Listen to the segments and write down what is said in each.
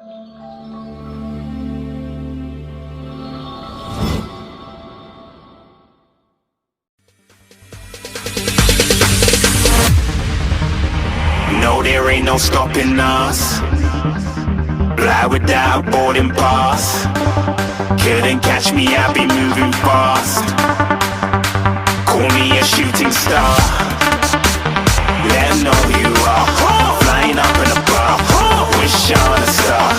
No, there ain't no stopping us. Fly without boarding pass. Couldn't catch me, I be moving fast. Call me a shooting star. Let 'em know who you are. Flying up in a bar. Wish on a star.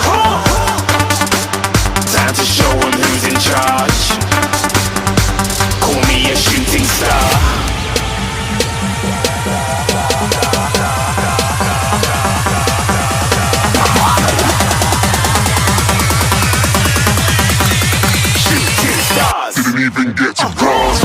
Time to show 'em who's in charge. Call me a shooting star. Didn't even get to cross.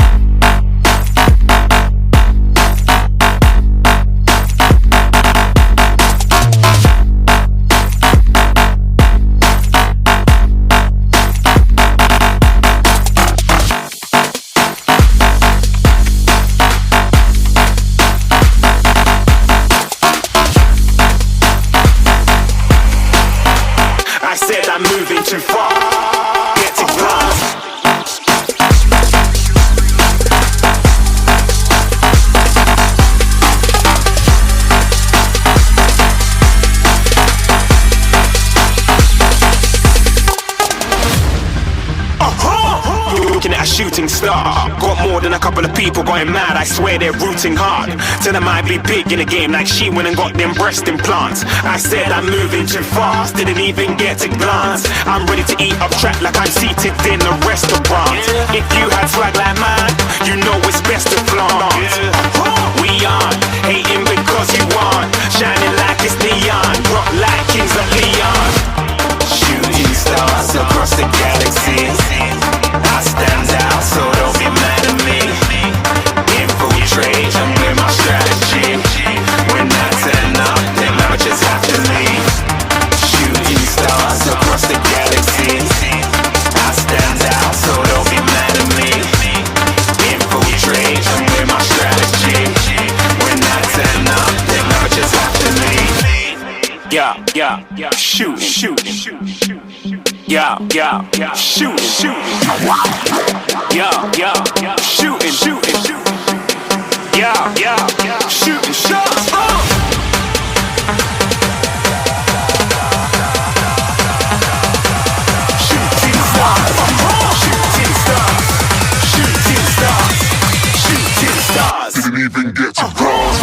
I said I'm moving too far. Get to glass. Looking at a shooting star. Got more than a couple of people going mad. I swear they're rooting hard. Tell them I be big in the game like she went and got them breast implants. I said I'm moving too fast. Didn't even get to glance. I'm ready to eat up track like I'm seated in a restaurant. If you had swag like mine, you know it's best to flaunt. We aren't hating because you aren't. Shining like it's neon. Rock like kings of Leon. Shooting stars across the galaxy. I stand out, so don't be mad at me. Infiltrate, I'm with my strategy. When I turn up, them amateurs have to leave. Shooting stars across the galaxy. I stand out, so don't be mad at me. Infiltrate, I'm with my strategy. When I turn up, them amateurs have to leave. Yeah, shooting. Yeah, shooting. Yeah, shooting. Yeah, shooting shots. Shooting stars. Didn't even get to cross.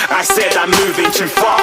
I said I'm moving too far.